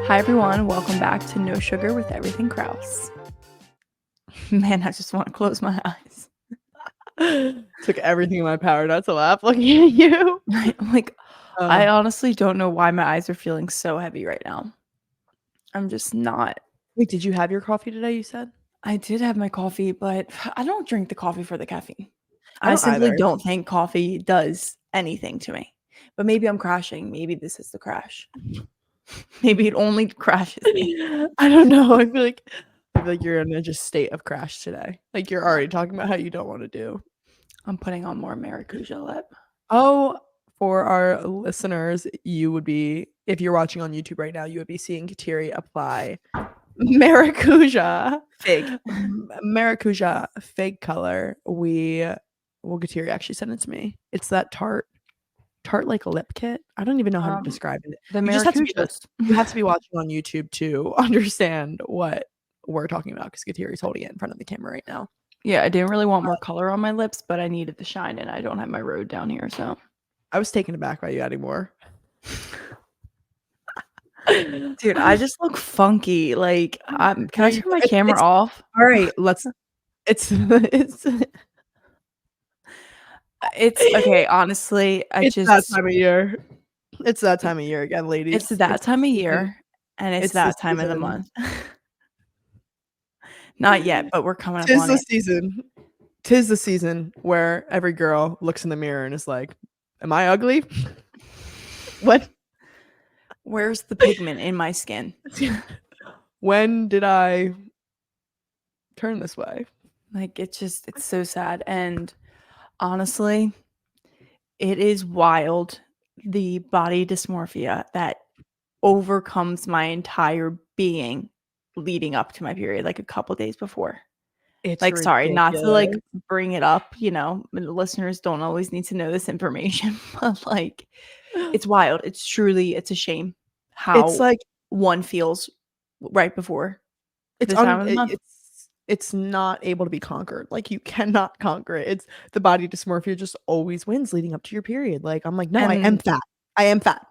Hi everyone, welcome back to No Sugar with Everything Kraus. Man, I just want to close my eyes. Took everything in my power not to laugh looking at you. I honestly don't know why my eyes are feeling so heavy right now. I'm just not. Wait, did you have your coffee today, you said? I did have my coffee, but I don't drink the coffee for the caffeine. I I don't simply either. don't think coffee does anything to me. But maybe I'm crashing. Maybe this is the crash. Maybe it only crashes me. I don't know. I feel like you're in a just state of crash today. Like you're already talking about how you don't want to do. I'm putting on more maracuja lip. Oh, for our listeners, you would be, if you're watching on YouTube right now, you would be seeing Kateri apply maracuja. Fig. Maracuja fig color. Kateri actually sent it to me. It's that tart like a lip kit. I don't even know how to describe it. The You just have to be watching on YouTube to understand what we're talking about because Kateri's holding it in front of the camera right now. Yeah, I didn't really want more color on my lips, but I needed the shine, and I don't have my road down here, so. I was taken aback by you adding more. Dude, I just look funky. Like, can I turn my camera off? All right, it's okay. Honestly, it's that time of year. It's that time of year again, ladies. It's that time of year, and it's that time of the month. Not yet, but we're coming up on it. Tis the season where every girl looks in the mirror and is like, "Am I ugly? What? Where's the pigment in my skin? When did I turn this way?" Like, it's so sad. And honestly, it is wild, the body dysmorphia that overcomes my entire being leading up to my period, like a couple days before. It's like, sorry, not to like ridiculous. bring it up, listeners don't always need to know this information, but like, it's wild. It's a shame how It's like one feels right before it's this time of the month. it's not able to be conquered. Like you cannot conquer it. It's the body dysmorphia just always wins leading up to your period. Like I'm like, no, I am fat. I am fat.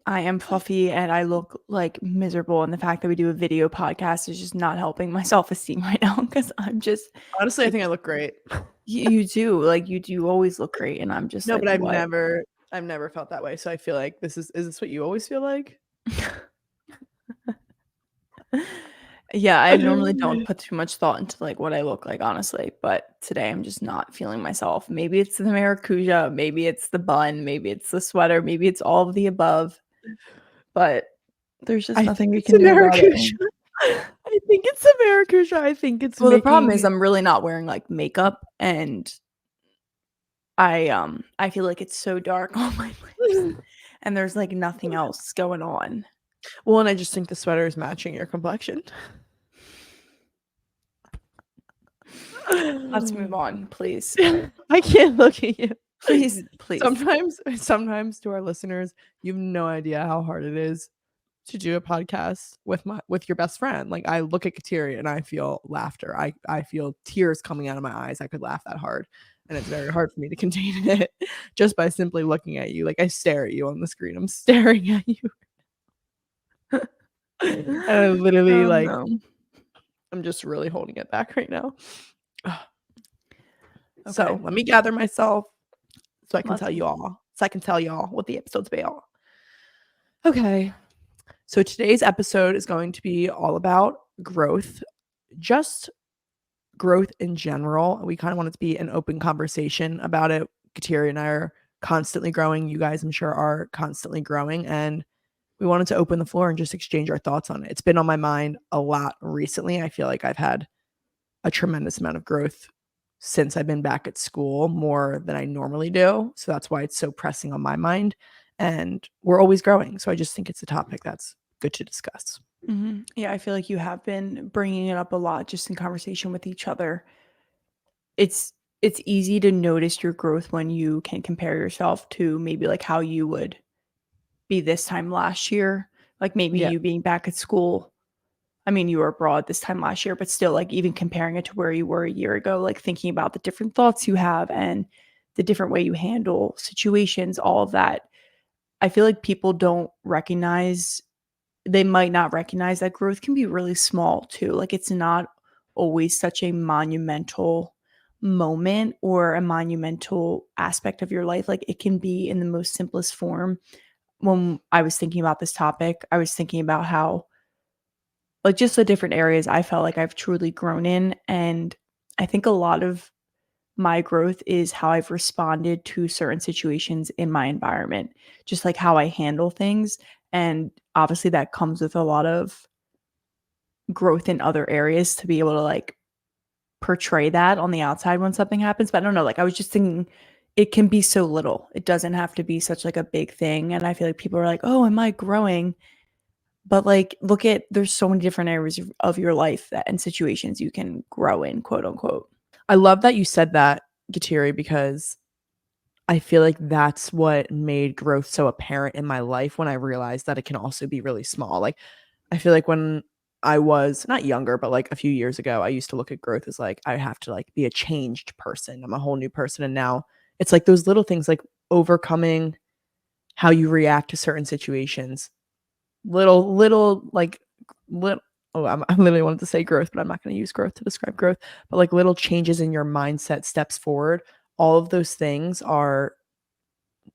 I am puffy and I look like miserable. And the fact that we do a video podcast is just not helping my self-esteem right now because I'm just honestly, I think I look great. You do. Like you do always look great. And I'm just no, like, but I've never felt that way. So I feel like is this what you always feel like? Yeah, I normally don't put too much thought into like what I look like, honestly. But today I'm just not feeling myself. Maybe it's the maracuja, maybe it's the bun, maybe it's the sweater, maybe it's all of the above. But there's just nothing we can do about it. I think it's a maracuja. I think it's the problem is I'm really not wearing like makeup, and I feel like it's so dark on my lips, and there's like nothing else going on. Well, and I just think the sweater is matching your complexion. Let's move on, please. I can't look at you. Please. Sometimes to our listeners, you have no idea how hard it is to do a podcast with your best friend. Like I look at Kateri and I feel laughter. I feel tears coming out of my eyes. I could laugh that hard. And it's very hard for me to contain it just by simply looking at you. Like I stare at you on the screen. I'm staring at you. And I literally I'm just really holding it back right now. Okay. So let me gather myself so I can tell you all what the episode's about. Okay. So today's episode is going to be all about growth, just growth in general. We kind of want it to be an open conversation about it. Kateri and I are constantly growing. You guys, I'm sure, are constantly growing. And we wanted to open the floor and just exchange our thoughts on it. It's been on my mind a lot recently. I feel like I've had a tremendous amount of growth since I've been back at school, more than I normally do. So that's why it's so pressing on my mind. And we're always growing. So I just think it's a topic that's good to discuss. Mm-hmm. Yeah, I feel like you have been bringing it up a lot just in conversation with each other. It's easy to notice your growth when you can compare yourself to maybe like how you would be this time last year. Like maybe you being back at school. I mean, you were abroad this time last year, but still, like, even comparing it to where you were a year ago, like thinking about the different thoughts you have and the different way you handle situations, all of that. I feel like people don't recognize they might not recognize that growth can be really small too. Like it's not always such a monumental moment or a monumental aspect of your life. Like it can be in the most simplest form. When I was thinking about this topic, I was thinking about how like just the different areas I felt like I've truly grown in. And I think a lot of my growth is how I've responded to certain situations in my environment, just like how I handle things. And obviously, that comes with a lot of growth in other areas to be able to like portray that on the outside when something happens. But I don't know, like I was just thinking it can be so little. It doesn't have to be such like a big thing. And I feel like people are like, oh, am I growing? But like, look at there's so many different areas of your life that and situations you can grow in, quote unquote. I love that you said that, Gatiri, because I feel like that's what made growth so apparent in my life when I realized that it can also be really small. Like, I feel like when I was not younger, but like a few years ago, I used to look at growth as like, I have to like be a changed person. I'm a whole new person. And now it's like those little things like overcoming how you react to certain situations, little like little. Oh, I literally wanted to say growth, but I'm not going to use growth to describe growth. But like little changes in your mindset, steps forward, all of those things are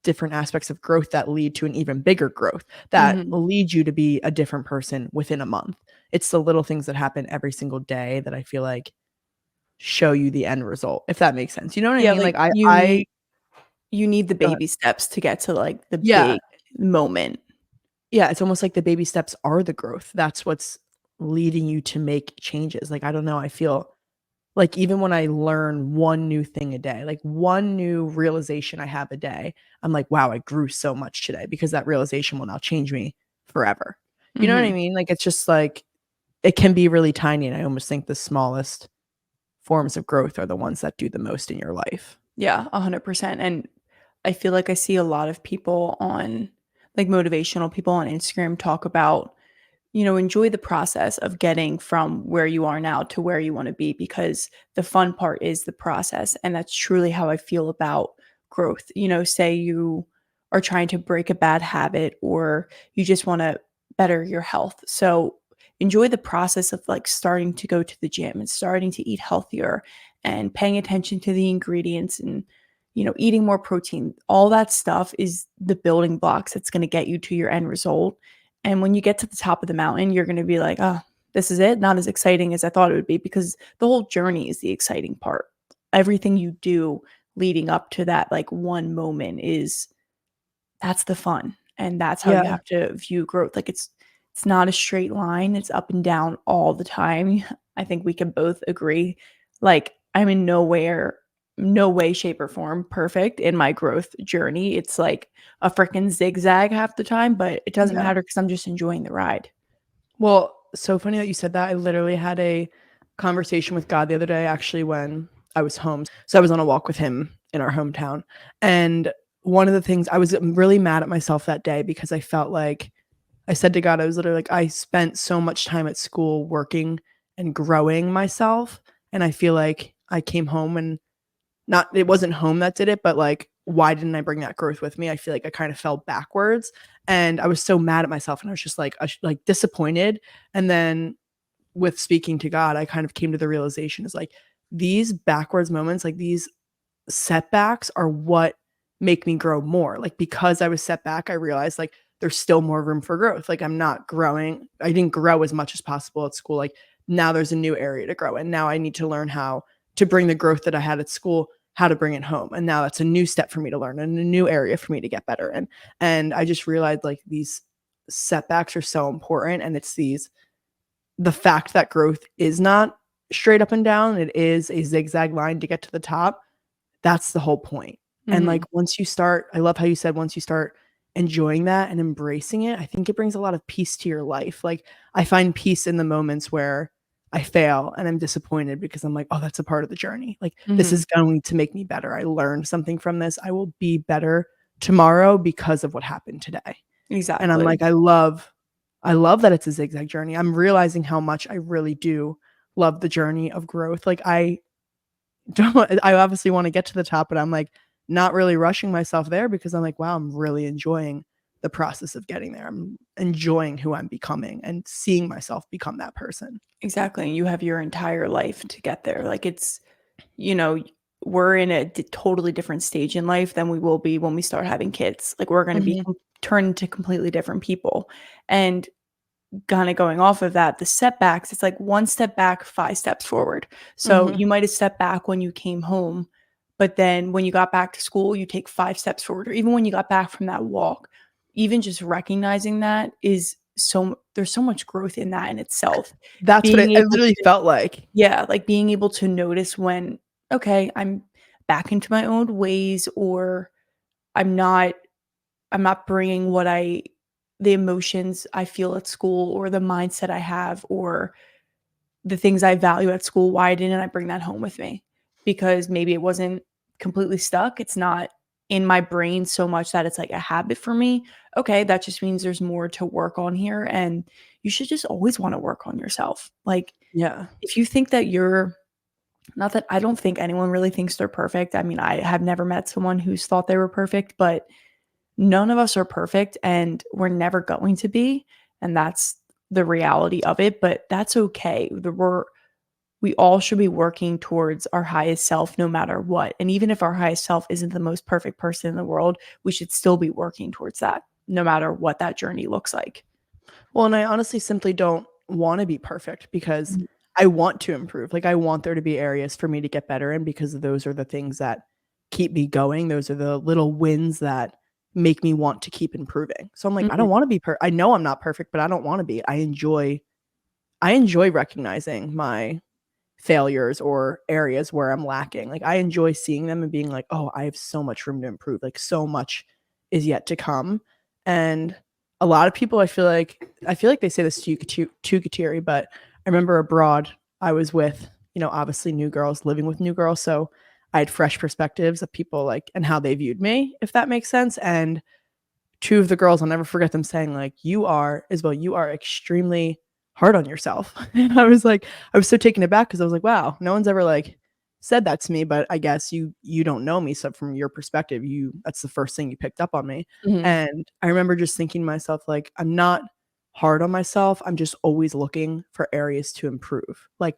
different aspects of growth that lead to an even bigger growth that Mhm. lead you to be a different person within a month. It's the little things that happen every single day that I feel like show you the end result, if that makes sense. You know what I Yeah, mean? like Like I you need the go ahead. baby steps to get to like the Yeah. big moment. Yeah, it's almost like the baby steps are the growth. That's what's leading you to make changes. Like I don't know, I feel like even when I learn one new thing a day, like one new realization I have a day, I'm like, wow, I grew so much today because that realization will now change me forever. You know what I Mhm. mean? Like it's just like it can be really tiny. And I almost think the smallest forms of growth are the ones that do the most in your life. Yeah, 100%, and I feel like I see a lot of people on like, motivational people on Instagram talk about, enjoy the process of getting from where you are now to where you wanna be because the fun part is the process, and that's truly how I feel about growth. Say you are trying to break a bad habit or you just wanna better your health. So, enjoy the process of, like, starting to go to the gym and starting to eat healthier and paying attention to the ingredients and, eating more protein. All that stuff is the building blocks that's gonna get you to your end result, and when you get to the top of the mountain, you're gonna be like, "Oh, this is it? Not as exciting as I thought it would be," because the whole journey is the exciting part. Everything you do leading up to that, like, one moment is that's the fun, and that's how you Yeah. have to view growth. Like, it's not a straight line, it's up and down all the time. I think we can both agree. Like, I'm in no way, shape, or form perfect in my growth journey. It's like a freaking zigzag half the time, but it doesn't Yeah. matter because 'cause I'm just enjoying the ride. Well, so funny that you said that. I literally had a conversation with God the other day, actually, when I was home. So I was on a walk with him in our hometown. And one of the things I was really mad at myself that day because I felt like I said to God, I was literally like, I spent so much time at school working and growing myself. And I feel like I came home and not, it wasn't home that did it, but like, why didn't I bring that growth with me? I feel like I kind of fell backwards and I was so mad at myself and I was just like, like disappointed. And then with speaking to God, I kind of came to the realization is like these backwards moments, like these setbacks are what make me grow more. Like because I was set back, I realized like there's still more room for growth. Like I'm not growing. I didn't grow as much as possible at school. Like now there's a new area to grow. And now I need to learn how to bring the growth that I had at school, how to bring it home. And now that's a new step for me to learn and a new area for me to get better in. And I just realized like these setbacks are so important. And it's the fact that growth is not straight up and down, it is a zigzag line to get to the top. That's the whole point. And, like, Mhm. once you start I love how you said once you start enjoying that and embracing it, I think it brings a lot of peace to your life. Like, I find peace in the moments where I fail and I'm disappointed because I'm like, "Oh, that's a part of the journey. Like, this Mhm. is going to make me better. I learned something from this. I will be better tomorrow because of what happened today." And I'm Exactly. like, I love that it's a zigzag journey. I'm realizing how much I really do love the journey of growth. Like, I don't I obviously wanna get to the top, but I'm, like, not really rushing myself there because I'm like, "Wow, I'm really enjoying the process of getting there. I'm enjoying who I'm becoming and seeing myself become that person. Exactly. And you have your entire life to get there. Like it's, you know, we're in a totally different stage in life than we will be when we start having kids. Like we're going to be Mhm. turned into completely different people. And kind of going off of that, the setbacks, it's like one step back, five steps forward. So Mhm. you might have stepped back when you came home, but then when you got back to school, you take five steps forward, or even when you got back from that walk, even just recognizing that is there's so much growth in that in itself. That's what Being I able literally to, felt like. yeah, like being able to notice when, okay, I'm back into my own ways, or I'm not I'm not bringing the emotions I feel at school or the mindset I have or the things I value at school. Why didn't I bring that home with me? Because maybe it wasn't completely stuck. It's not in my brain so much that it's like a habit for me. Okay, that just means there's more to work on here. And you should just always want to work on yourself. Like, Yeah. if you think that you're not that I don't think anyone really thinks they're perfect. I mean, I have never met someone who's thought they were perfect, but none of us are perfect and we're never going to be. And that's the reality of it. But that's okay. We all should be working towards our highest self no matter what. And even if our highest self isn't the most perfect person in the world, we should still be working towards that no matter what that journey looks like. Well, and I honestly simply don't wanna be perfect because Mhm. I want to improve. Like, I want there to be areas for me to get better in because those are the things that keep me going. Those are the little wins that make me want to keep improving. So I'm like, I Mhm. don't wanna be I know I'm not perfect, but I don't wanna be. I enjoy recognizing my failures or areas where I'm lacking. Like, I enjoy seeing them and being like, "Oh, I have so much room to improve, like, so much is yet to come." And a lot of people, I feel like they say this to Kateri, but I remember abroad, I was with, obviously new girls, living with new girls, so I had fresh perspectives of people, like, and how they viewed me, if that makes sense, and two of the girls, I'll never forget them saying, like, "You are Isabel, you are extremely hard on yourself." And I was so taken aback because I was like, "Wow, no one's ever, like, said that to me, but I guess you don't know me, so from your perspective, that's the first thing you picked up on me." Mhm. And I remember just thinking to myself, like, "I'm not hard on myself, I'm just always looking for areas to improve." Like,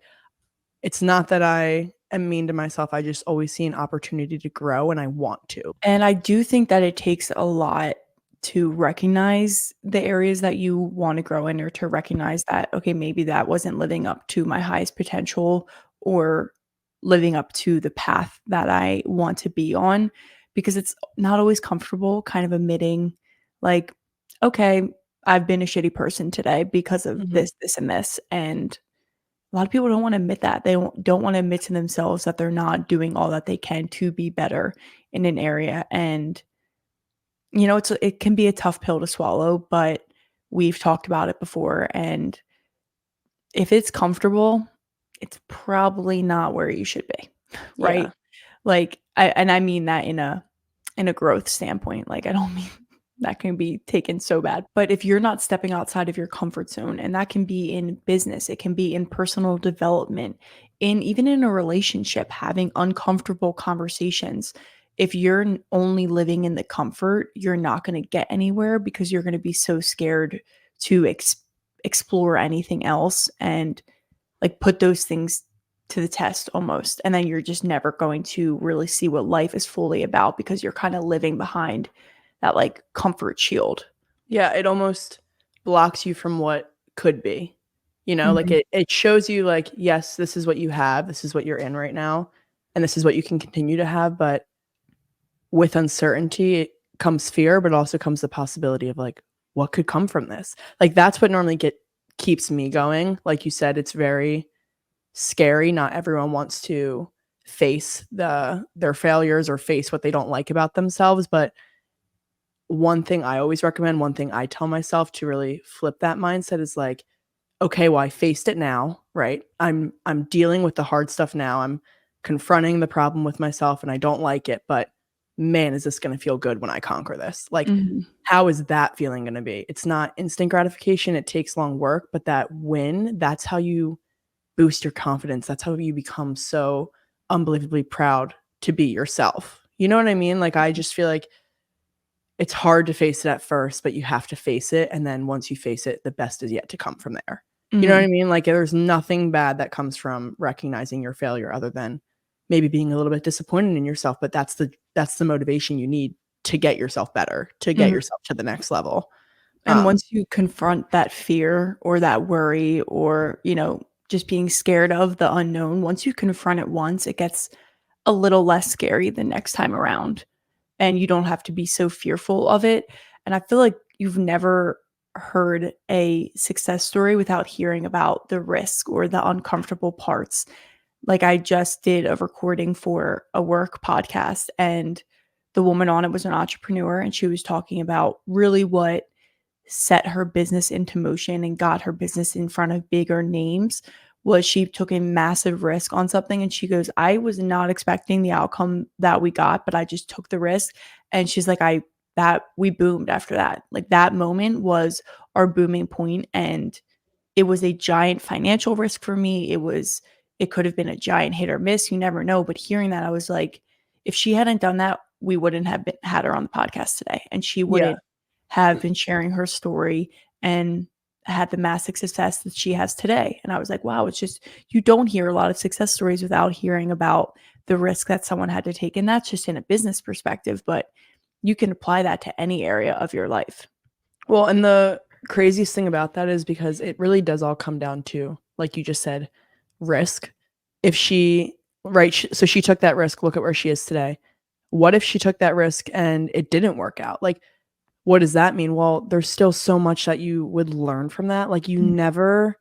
it's not that I am mean to myself, I just always see an opportunity to grow, and I want to. And I do think that it takes a lot to recognize the areas that you want to grow in, or to recognize that, okay, maybe that wasn't living up to my highest potential or living up to the path that I want to be on. Because it's not always comfortable kind of admitting, like, okay, I've been a shitty person today because of Mhm. this, this, and this. And a lot of people don't want to admit that. They don't want to admit to themselves that they're not doing all that they can to be better in an area. And, it can be a tough pill to swallow, but we've talked about it before. And if it's comfortable, it's probably not where you should be, right? Yeah. Like, I mean that in a growth standpoint. Like, I don't mean that can be taken so bad. But if you're not stepping outside of your comfort zone, and that can be in business, it can be in personal development, even in a relationship, having uncomfortable conversations. If you're only living in the comfort, you're not going to get anywhere because you're going to be so scared to explore anything else and like put those things to the test almost. And then you're just never going to really see what life is fully about because you're kind of living behind that like comfort shield. Yeah, it almost blocks you from what could be. Like, Mhm. it shows you, like, yes, this is what you have, this is what you're in right now, and this is what you can continue to have, but with uncertainty comes fear, but also comes the possibility of, like, what could come from this? Like, that's what normally get keeps me going. Like you said, it's very scary. Not everyone wants to face their failures or face what they don't like about themselves, but one thing I always recommend, one thing I tell myself to really flip that mindset is like, okay, well, I faced it now, right? I'm dealing with the hard stuff now. I'm confronting the problem with myself and I don't like it, but man, is this going to feel good when I conquer this? Like, Mhm. how is that feeling going to be? It's not instant gratification, it takes long work, but that win, that's how you boost your confidence. That's how you become so unbelievably proud to be yourself. You know what I mean? Like, I just feel like it's hard to face it at first, but you have to face it, and then once you face it, the best is yet to come from there. You know what I mean? Like, there's nothing bad that comes from recognizing your failure other than maybe being a little bit disappointed in yourself, but that's the motivation you need to get yourself better, to get yourself to the next level. And once you confront that fear or that worry or, just being scared of the unknown, once you confront it once, it gets a little less scary the next time around, and you don't have to be so fearful of it. And I feel like you've never heard a success story without hearing about the risk or the uncomfortable parts. Like, I just did a recording for a work podcast, and the woman on it was an entrepreneur, and she was talking about really what set her business into motion and got her business in front of bigger names was she took a massive risk on something. And she goes, I was not expecting the outcome that we got, but I just took the risk. And she's like, that we boomed after that. Like, that moment was our booming point, and it was a giant financial risk for me. It could have been a giant hit or miss. You never know. But hearing that, I was like, if she hadn't done that, we wouldn't have had her on the podcast today. And she Yeah. wouldn't have been sharing her story and had the massive success that she has today. And I was like, wow, it's just, you don't hear a lot of success stories without hearing about the risk that someone had to take. And that's just in a business perspective, but you can apply that to any area of your life. Well, and the craziest thing about that is because it really does all come down to, like you just said, risk. If she, right, so she took that risk, look at where she is today. What if she took that risk and it didn't work out? Like, what does that mean? Well, there's still so much that you would learn from that. Like, you never,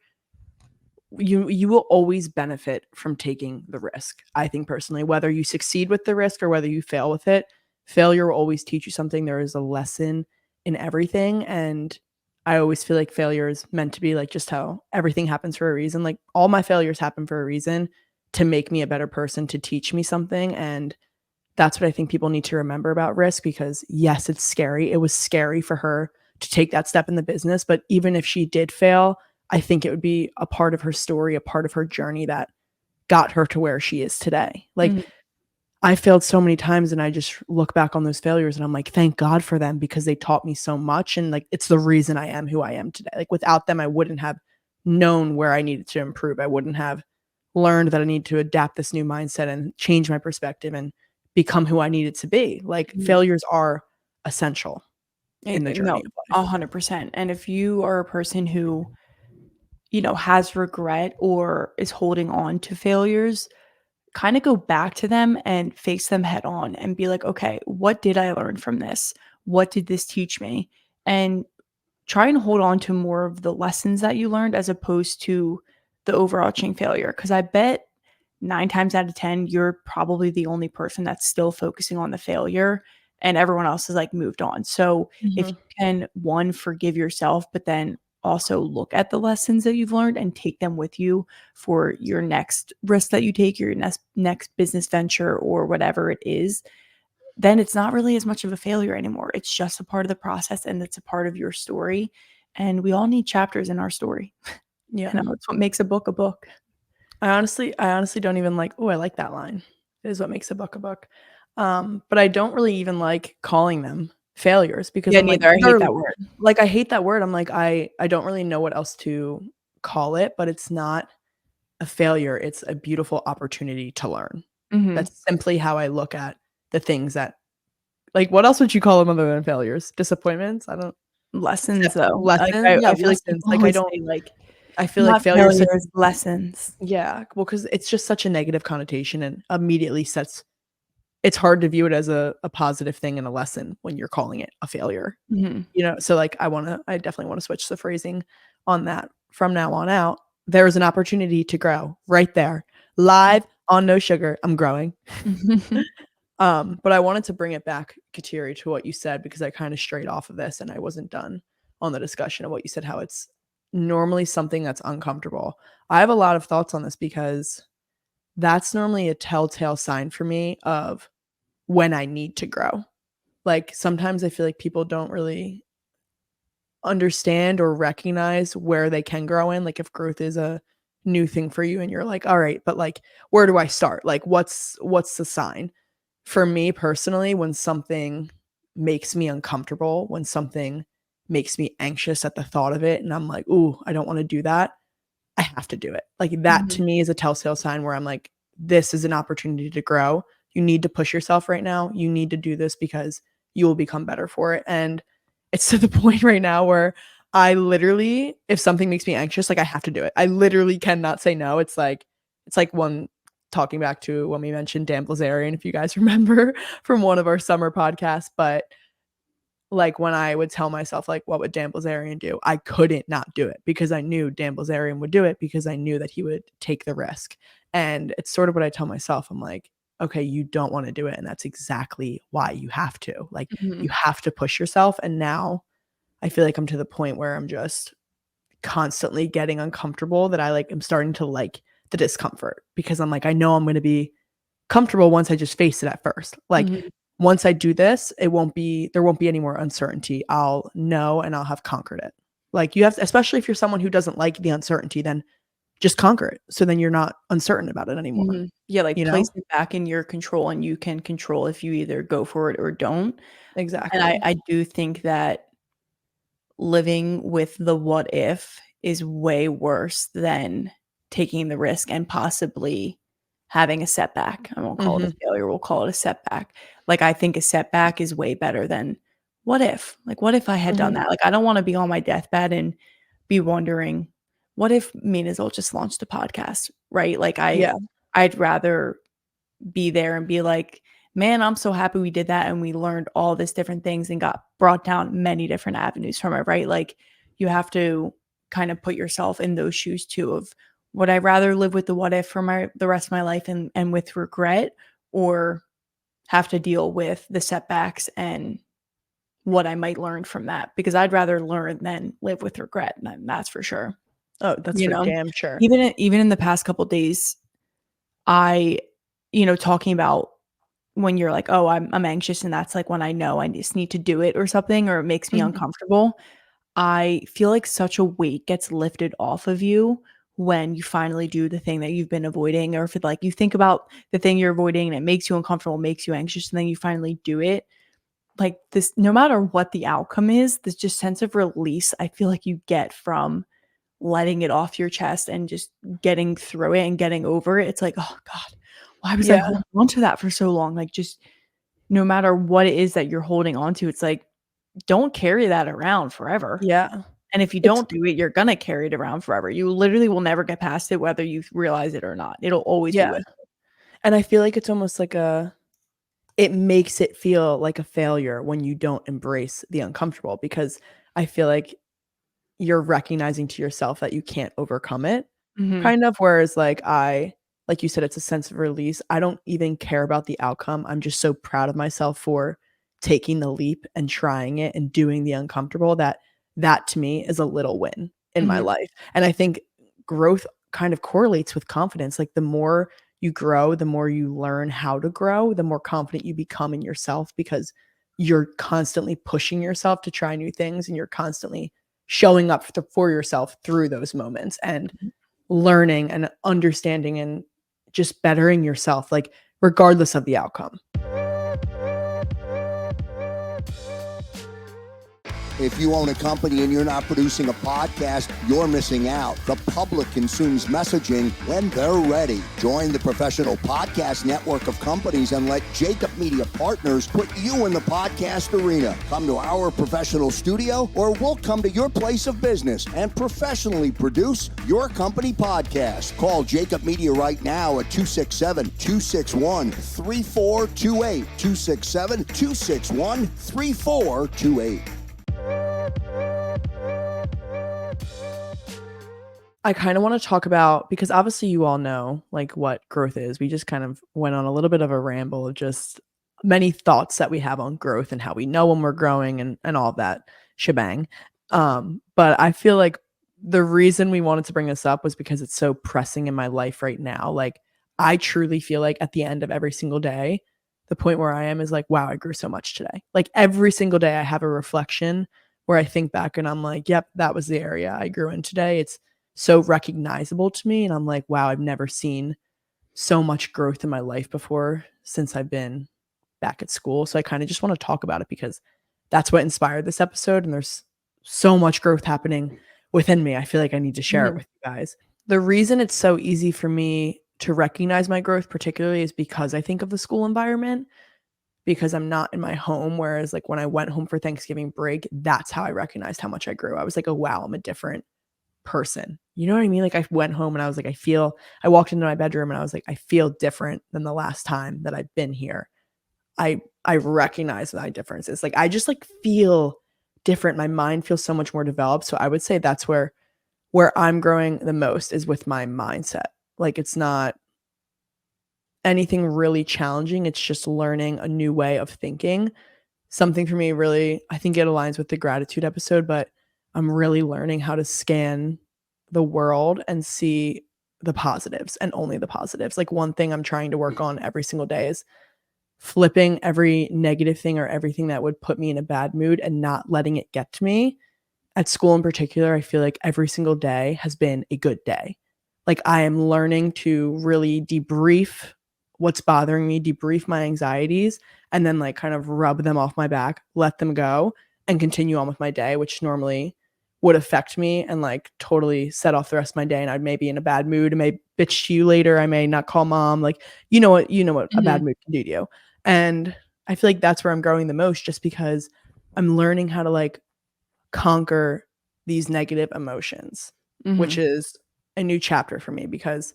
you will always benefit from taking the risk. I think personally, whether you succeed with the risk or whether you fail with it, failure will always teach you something. There is a lesson in everything, and I always feel like failure is meant to be like just how everything happens for a reason. Like, all my failures happen for a reason, to make me a better person, to teach me something. And that's what I think people need to remember about risk, because yes, it's scary. It was scary for her to take that step in the business, but even if she did fail, I think it would be a part of her story, a part of her journey that got her to where she is today. Like, I failed so many times, and I just look back on those failures and I'm like, thank God for them, because they taught me so much. And like, it's the reason I am who I am today. Like, without them, I wouldn't have known where I needed to improve. I wouldn't have learned that I need to adapt this new mindset and change my perspective and become who I needed to be. Like, failures are essential in the journey No, of life. 100%. And if you are a person who, has regret or is holding on to failures, kind of go back to them and face them head on and be like, okay, what did I learn from this? What did this teach me? And try and hold on to more of the lessons that you learned as opposed to the overarching failure. Because I bet 9 times out of 10, you're probably the only person that's still focusing on the failure and everyone else has like moved on. So if you can, one, forgive yourself, but then also look at the lessons that you've learned and take them with you for your next risk that you take, your next business venture or whatever it is, then it's not really as much of a failure anymore. It's just a part of the process and it's a part of your story. And we all need chapters in our story. Yeah. It's what makes a book a book. I honestly don't even like, oh, I like that line. It is what makes a book a book. But I don't really even like calling them failures, because Yeah, I'm like, neither. I hate that word. like, I hate that word. I'm like, I don't really know what else to call it, but it's not a failure. It's a beautiful opportunity to learn. That's simply how I look at the things that, like, what else would you call them other than failures? Disappointments? I don't, Lessons, except though. Like, lesson. Yeah, I I feel like people like, always say, like, I feel like not failure is such, failures, lessons. yeah, well, because it's just such a negative connotation and immediately sets, it's hard to view it as a positive thing and a lesson when you're calling it a failure. So like, I definitely wanna switch the phrasing on that from now on out. There is an opportunity to grow right there, live on No Sugar. I'm growing. But I wanted to bring it back, Kateri, to what you said, because I kind of strayed off of this and I wasn't done on the discussion of what you said, how it's normally something that's uncomfortable. I have a lot of thoughts on this, because that's normally a telltale sign for me of when I need to grow. Like, sometimes I feel like people don't really understand or recognize where they can grow in. Like, if growth is a new thing for you and you're like, all right, but like, where do I start? Like, what's the sign? For me personally, when something makes me uncomfortable, when something makes me anxious at the thought of it, and I'm like, ooh, I don't want to do that, I have to do it. Like that to me is a telltale sign where I'm like, this is an opportunity to grow. You need to push yourself right now. You need to do this because you will become better for it. And it's to the point right now where I literally, if something makes me anxious, like I have to do it. I literally cannot say no. It's like one talking back to when we mentioned Dan Blazarian, if you guys remember from one of our summer podcasts, but like when I would tell myself like what would Dan Blazarian do, I couldn't not do it because I knew Dan Blazarian would do it because I knew that he would take the risk. And it's sort of what I tell myself. I'm like, okay, you don't want to do it, and that's exactly why you have to. Like you have to push yourself. And now I feel like I'm to the point where I'm just constantly getting uncomfortable, that I like am starting to like the discomfort, because I'm like, I know I'm going to be comfortable once I just face it at first. Like once I do this, there won't be any more uncertainty. I'll know and I'll have conquered it. Like you have to, especially if you're someone who doesn't like the uncertainty, then just conquer it. So then you're not uncertain about it anymore. Yeah, like You know? place it back in your control, and you can control if you either go for it or don't. And I Exactly. I do think that living with the what if is way worse than taking the risk and possibly having a setback. I won't call it a Mhm. failure, we'll call it a setback. Like, I think a setback is way better than what if? Like, what if I had done Mhm. that? Like, I don't wanna be on my deathbed and be wondering, "What if me and Izil just launched a podcast?" Right? Like, Yeah. I'd rather be there and be like, "Man, I'm so happy we did that and we learned all this different things and got brought down many different avenues from it," right? Like, you have to kind of put yourself in those shoes too of, would I rather live with the what if for the rest of my life and with regret, or have to deal with the setbacks and what I might learn from that? Because I'd rather learn than live with regret, and that's for sure. Oh, that's You for know? damn sure. Even in the past couple days, I talking about when you're like, "Oh, I'm anxious," and that's, like, when I know I just need to do it or something, or it makes me Mhm. uncomfortable. I feel like such a weight gets lifted off of you when you finally do the thing that you've been avoiding, or if it like, you think about the thing you're avoiding and it makes you uncomfortable, makes you anxious, and then you finally do it. Like, this, no matter what the outcome is, this just sense of release I feel like you get from letting it off your chest and just getting through it and getting over it. It's like, "Oh god, why was I Yeah. holding on to that for so long?" Like, just no matter what it is that you're holding on to, it's like, don't carry that around forever. Yeah. And if you It's don't do it, you're gonna carry it around forever. You literally will never get past it whether you realize it or not. It'll always be yeah. with And I feel like it's almost like it makes it feel like a failure when you don't embrace the uncomfortable, because I feel like you're recognizing to yourself that you can't overcome it, you. Mhm. kind of, whereas, like you said, it's a sense of release. I don't even care about the outcome. I'm just so proud of myself for taking the leap and trying it and doing the uncomfortable, that to me is a little win in my Mhm. life. And I think growth kind of correlates with confidence. Like the more you grow, the more you learn how to grow, the more confident you become in yourself, because you're constantly pushing yourself to try new things, and you're constantly showing up for yourself through those moments and learning and understanding and just bettering yourself, like regardless of the outcome. If you own a company and you're not producing a podcast, you're missing out. The public consumes messaging when they're ready. Join the professional podcast network of companies and let Jacob Media Partners put you in the podcast arena. Come to our professional studio, or we'll come to your place of business and professionally produce your company podcast. Call Jacob Media right now at 267-261-3428. 267-261-3428. I kind of want to talk about, because obviously you all know like what growth is. We just kind of went on a little bit of a ramble of just many thoughts that we have on growth and how we know when we're growing, and all of that shebang. But I feel like the reason we wanted to bring this up was because it's so pressing in my life right now. Like I truly feel like at the end of every single day, the point where I am is like, wow, I grew so much today. Like every single day I have a reflection where I think back and I'm like, yep, that was the area I grew in today. It's so recognizable to me, and I'm like, wow, I've never seen so much growth in my life before since I've been back at school. So I kind of just want to talk about it because that's what inspired this episode. And there's so much growth happening within me. I feel like I need to share it with you guys. The reason it's so easy for me to recognize my growth particularly is because I think of the school environment, because I'm not in my home. Whereas like when I went home for Thanksgiving break, that's how I recognized how much I grew. I was like, oh, wow, I'm a different person. You know what I mean? Like I went home and I was like, I walked into my bedroom and I was like, I feel different than the last time that I've been here. I recognize my differences. Like I just like feel different. My mind feels so much more developed. So I would say that's where I'm growing the most is with my mindset. Like it's not anything really challenging. It's just learning a new way of thinking. Something for me really, I think it aligns with the gratitude episode, but I'm really learning how to scan the world and see the positives and only the positives. Like one thing I'm trying to work on every single day is flipping every negative thing or everything that would put me in a bad mood and not letting it get to me. At school in particular, I feel like every single day has been a good day. Like I am learning to really debrief what's bothering me, debrief my anxieties, and then like kind of rub them off my back, let them go, and continue on with my day, which normally would affect me and like totally set off the rest of my day. And I'd maybe in a bad mood. I may bitch to you later. I may not call mom. Like, you know what a bad mood can do to you. And I feel like that's where I'm growing the most, just because I'm learning how to like conquer these negative emotions, which is a new chapter for me, because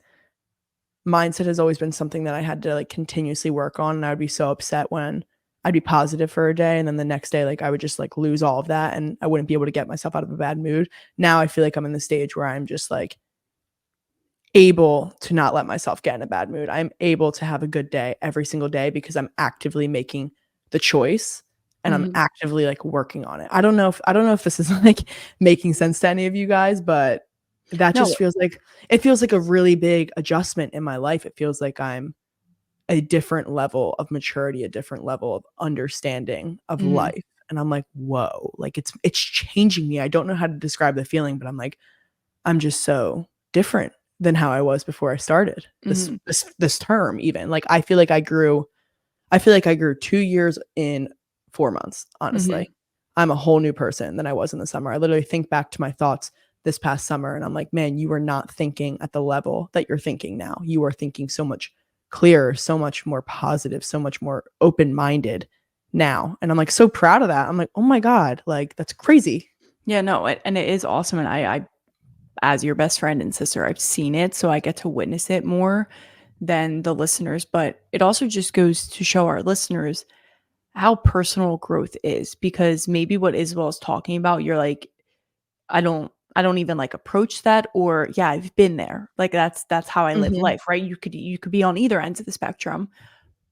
mindset has always been something that I had to like continuously work on. And I would be so upset when I'd be positive for a day and then the next day, like I would just like lose all of that and I wouldn't be able to get myself out of a bad mood. Now I feel like I'm in the stage where I'm just like able to not let myself get in a bad mood. I'm able to have a good day every single day because I'm actively making the choice and I'm actively like working on it. I don't know if this is like making sense to any of you guys, but that just feels like a really big adjustment in my life. It feels like I'm a different level of maturity, a different level of understanding of life. And I'm like, whoa, like it's changing me. I don't know how to describe the feeling, but I'm like, I'm just so different than how I was before I started this term even. Like I feel like I grew 2 years in 4 months, honestly. I'm a whole new person than I was in the summer. I literally think back to my thoughts this past summer and I'm like, man, you were not thinking at the level that you're thinking now. You are thinking so much clearer, so much more positive, so much more open-minded now. And I'm like so proud of that. I'm like, oh my God, like that's crazy. Yeah, no, and it is awesome. And I, as your best friend and sister, I've seen it, so I get to witness it more than the listeners. But it also just goes to show our listeners how personal growth is, because maybe what Isabel's talking about, you're like, I don't even like approach that, or yeah, I've been there. Like that's how I live life, right? You could be on either ends of the spectrum,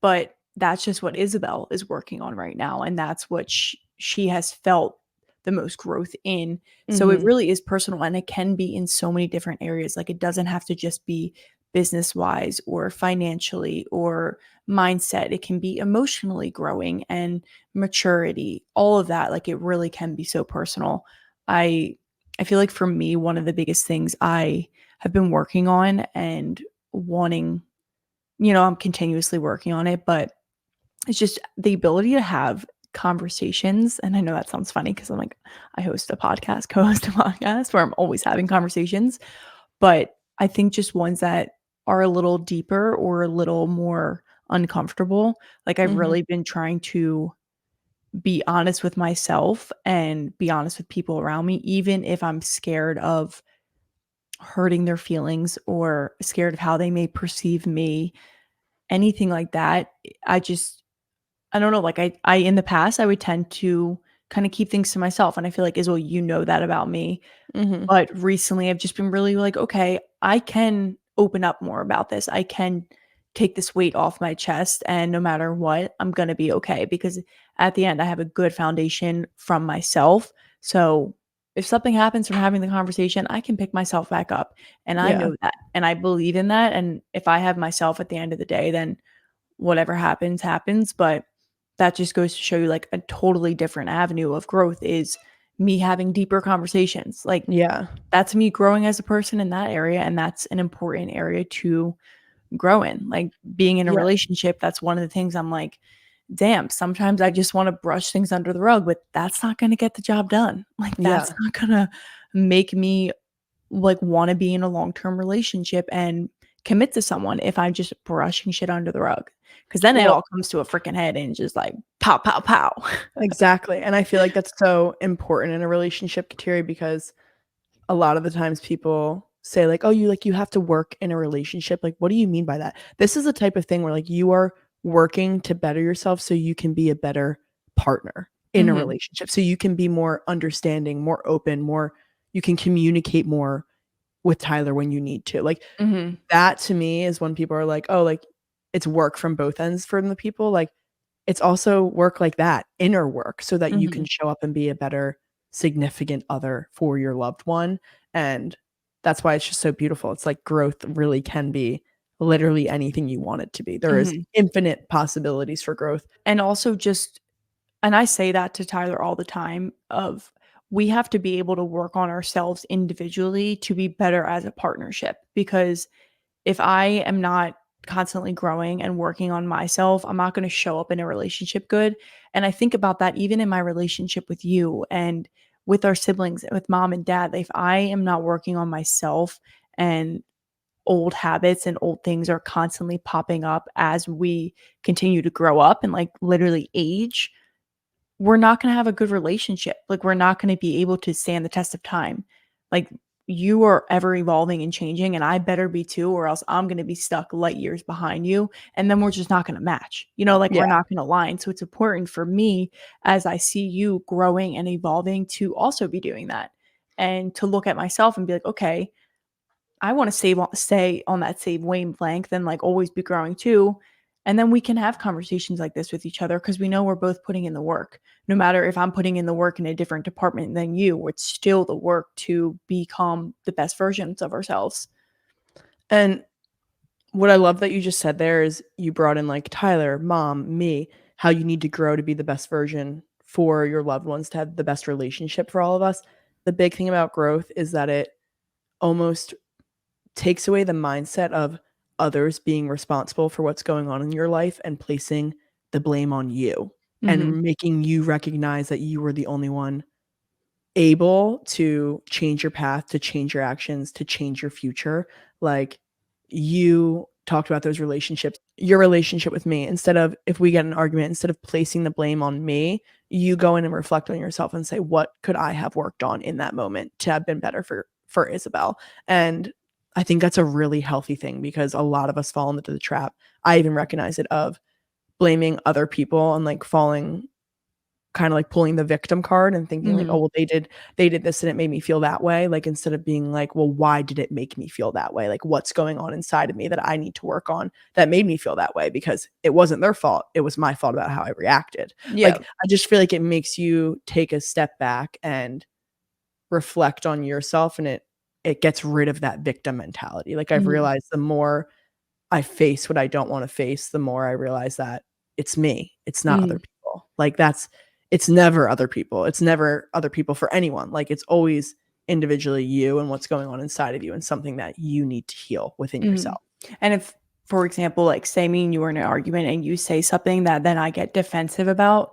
but that's just what Isabel is working on right now, and that's what she has felt the most growth in. So it really is personal, and it can be in so many different areas. Like it doesn't have to just be business wise or financially or mindset. It can be emotionally growing and maturity, all of that. Like it really can be so personal. I feel like for me, one of the biggest things I have been working on and wanting, I'm continuously working on it, but it's just the ability to have conversations. And I know that sounds funny because I'm like, I co-host a podcast where I'm always having conversations. But I think just ones that are a little deeper or a little more uncomfortable. Like I've really been trying to be honest with myself and be honest with people around me, even if I'm scared of hurting their feelings or scared of how they may perceive me, anything like that. I don't know, like I in the past I would tend to kind of keep things to myself. And I feel like Israel, you know that about me. But recently I've just been really like, okay, I can open up more about this. I can take this weight off my chest, and no matter what, I'm going to be okay, because at the end I have a good foundation from myself. So if something happens from having the conversation, I can pick myself back up, and I know that, and I believe in that. And if I have myself at the end of the day, then whatever happens happens. But that just goes to show you like a totally different avenue of growth is me having deeper conversations. Like that's me growing as a person in that area, and that's an important area to grow in. Like being in a relationship, that's one of the things I'm like, damn, sometimes I just want to brush things under the rug, but that's not going to get the job done. Like, that's not going to make me like want to be in a long-term relationship and commit to someone if I'm just brushing shit under the rug. Because then it all comes to a freaking head and just like pow, pow, pow. Exactly. And I feel like that's so important in a relationship, Kateri, because a lot of the times people say like, oh, you have to work in a relationship. Like, what do you mean by that? This is the type of thing where like you are working to better yourself so you can be a better partner in a relationship. So you can be more understanding, more open, you can communicate more with Tyler when you need to. Like that to me is when people are like, oh, like it's work from both ends for the people. Like it's also work like that, inner work, so that you can show up and be a better significant other for your loved one. And that's why it's just so beautiful. It's like growth really can be literally anything you want it to be. There is infinite possibilities for growth. And also and I say that to Tyler all the time of we have to be able to work on ourselves individually to be better as a partnership, because if I am not constantly growing and working on myself, I'm not going to show up in a relationship good. And I think about that even in my relationship with you and with our siblings, with mom and dad. If I am not working on myself and old habits and old things are constantly popping up as we continue to grow up and like literally age, we're not going to have a good relationship. Like, we're not going to be able to stand the test of time. Like, you are ever evolving and changing, and I better be too, or else I'm going to be stuck light years behind you. And then we're just not going to match, like we're not going to align. So it's important for me as I see you growing and evolving to also be doing that and to look at myself and be like, okay, I want to stay on that same wavelength and like always be growing too. And then we can have conversations like this with each other because we know we're both putting in the work. No matter if I'm putting in the work in a different department than you, it's still the work to become the best versions of ourselves. And what I love that you just said there is you brought in like Tyler, mom, me, how you need to grow to be the best version for your loved ones, to have the best relationship for all of us. The big thing about growth is that it almost takes away the mindset of others being responsible for what's going on in your life and placing the blame on you and making you recognize that you were the only one able to change your path, to change your actions, to change your future. Like you talked about those relationships, your relationship with me, instead of if we get an argument, instead of placing the blame on me, you go in and reflect on yourself and say, what could I have worked on in that moment to have been better for Isabel? And I think that's a really healthy thing because a lot of us fall into the trap. I even recognize it of blaming other people and like falling kind of like pulling the victim card and thinking like, oh, well, they did this and it made me feel that way. Like instead of being like, well, why did it make me feel that way? Like what's going on inside of me that I need to work on that made me feel that way? Because it wasn't their fault. It was my fault about how I reacted. Yeah. Like I just feel like it makes you take a step back and reflect on yourself, and it gets rid of that victim mentality. Like I've realized the more I face what I don't want to face, the more I realize that it's me. It's not other people. Like it's never other people. It's never other people for anyone. Like it's always individually you and what's going on inside of you and something that you need to heal within yourself. And if, for example, like say me and you are in an argument and you say something that then I get defensive about,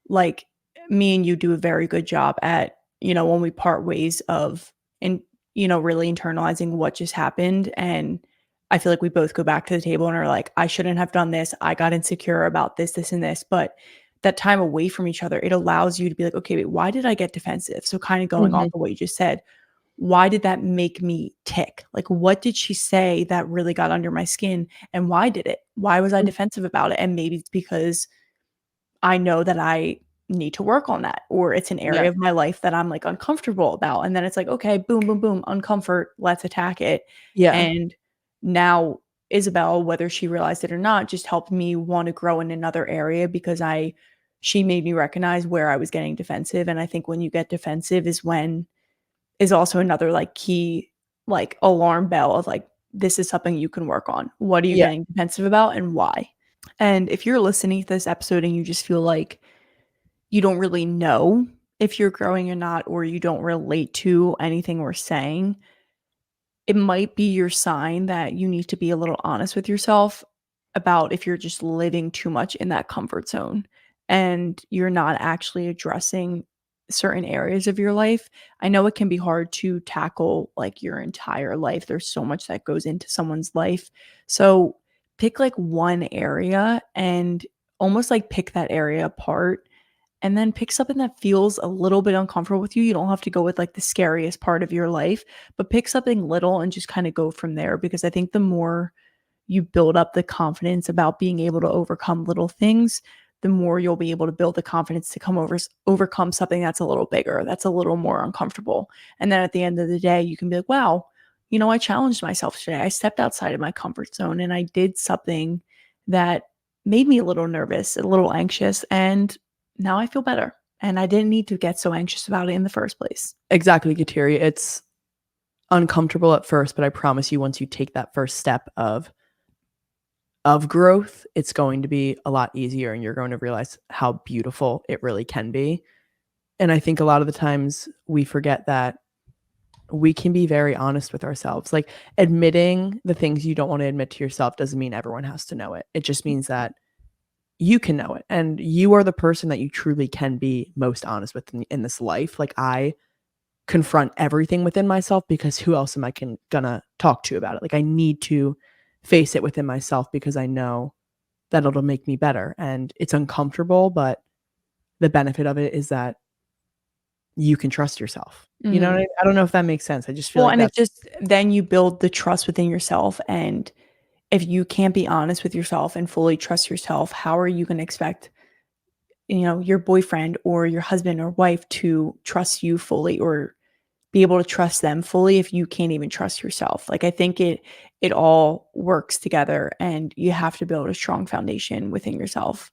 like me and you do a very good job at, when we part ways of, and, really internalizing what just happened. And I feel like we both go back to the table and are like, I shouldn't have done this. I got insecure about this, this, and this. But that time away from each other, it allows you to be like, okay, wait, why did I get defensive? So kind of going off of what you just said, why did that make me tick? Like, what did she say that really got under my skin? And why did it? Why was I defensive about it? And maybe it's because I know that I need to work on that, or it's an area of my life that I'm like uncomfortable about. And then it's like, okay, boom, boom, boom, uncomfort, let's attack it. Yeah. And now Isabel, whether she realized it or not, just helped me want to grow in another area because she made me recognize where I was getting defensive. And I think when you get defensive is also another like key, like alarm bell of like, this is something you can work on. What are you getting defensive about and why? And if you're listening to this episode and you just feel like you don't really know if you're growing or not, or you don't relate to anything we're saying, it might be your sign that you need to be a little honest with yourself about if you're just living too much in that comfort zone and you're not actually addressing certain areas of your life. I know it can be hard to tackle like your entire life. There's so much that goes into someone's life. So pick like one area and almost like pick that area apart and then pick something that feels a little bit uncomfortable with you. You don't have to go with like the scariest part of your life, but pick something little and just kind of go from there, because I think the more you build up the confidence about being able to overcome little things, the more you'll be able to build the confidence to overcome something that's a little bigger, that's a little more uncomfortable. And then at the end of the day, you can be like, wow, I challenged myself today. I stepped outside of my comfort zone and I did something that made me a little nervous, a little anxious, and now I feel better. And I didn't need to get so anxious about it in the first place. Exactly, Kateri. It's uncomfortable at first, but I promise you, once you take that first step of growth, it's going to be a lot easier and you're going to realize how beautiful it really can be. And I think a lot of the times we forget that we can be very honest with ourselves. Like, admitting the things you don't want to admit to yourself doesn't mean everyone has to know it. It just means that you can know it, and you are the person that you truly can be most honest with in this life. Like, I confront everything within myself because who else am I gonna talk to about it? Like, I need to face it within myself because I know that it'll make me better. And it's uncomfortable, but the benefit of it is that you can trust yourself. You know what I mean? I don't know if that makes sense. I just feel like And that's it just, then you build the trust within yourself. And if you can't be honest with yourself and fully trust yourself, how are you going to expect, your boyfriend or your husband or wife to trust you fully or be able to trust them fully if you can't even trust yourself? Like, I think it all works together, and you have to build a strong foundation within yourself.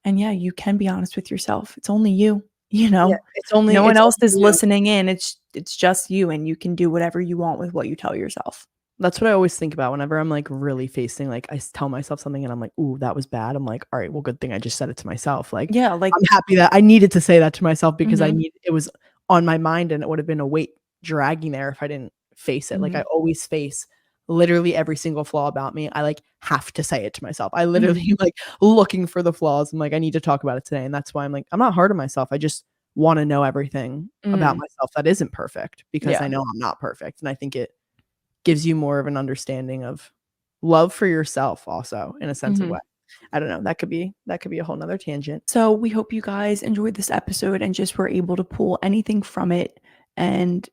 And yeah, you can be honest with yourself. It's only you, yeah, no one it's else only is you. listening in. It's just you, and you can do whatever you want with what you tell yourself. That's what I always think about whenever I'm like really facing, like, I tell myself something and I'm like, ooh, that was bad. I'm like, all right, well, good thing I just said it to myself. Like, Yeah, like, I'm happy that I needed to say that to myself because mhm, it was on my mind and it would have been a weight dragging there if I didn't face it. Like, I mhm, always face literally every single flaw about me. I like have to say it to myself. I literally mhm, like looking for the flaws. I'm like, I need to talk about it today. And that's why I'm like, I'm not hard on myself. I just want to know everything about mm, myself that isn't perfect because I yeah, know I'm not perfect. And I think it gives you more of an understanding of love for yourself also in a sense of mhm. way. I don't know. That could be a whole nother tangent. So we hope you guys enjoyed this episode and just were able to pull anything from it. And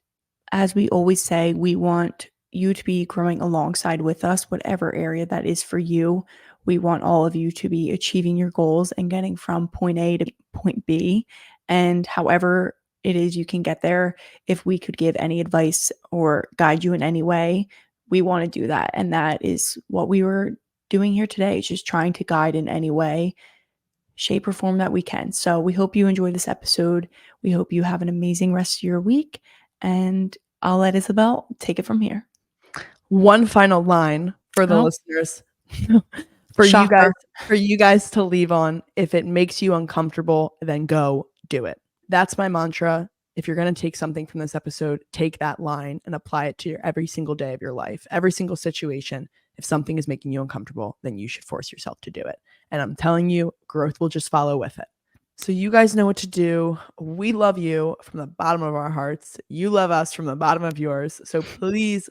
as we always say, we want you to be growing alongside with us, whatever area that is for you. We want all of you to be achieving your goals and getting from point A to point B. And however it is you can get there, if we could give any advice or guide you in any way, we want to do that. And that is what we were doing here today, just trying to guide in any way, shape, or form that we can. So we hope you enjoy this episode. We hope you have an amazing rest of your week. And I'll let Isabel take it from here. One final line for the Oh, listeners shocker. for you guys to leave on. If it makes you uncomfortable, then go do it. That's my mantra. If you're going to take something from this episode, take that line and apply it to your every single day of your life, every single situation. If something is making you uncomfortable, then you should force yourself to do it. And I'm telling you, growth will just follow with it. So you guys know what to do. We love you from the bottom of our hearts. You love us from the bottom of yours. So please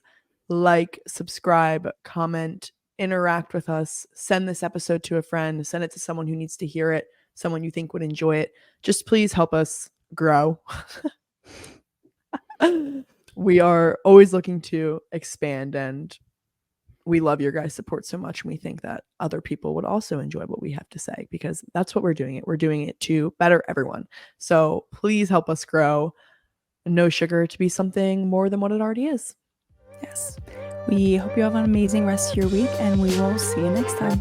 like, subscribe, comment, interact with us. Send this episode to a friend. Send it to someone who needs to hear it, someone you think would enjoy it. Just please help us grow. We are always looking to expand, and we love your guys' support so much. And we think that other people would also enjoy what we have to say because that's what we're doing it. We're doing it to better everyone. So please help us grow No Sugar to be something more than what it already is. Yes. We hope you have an amazing rest of your week, and we will see you next time.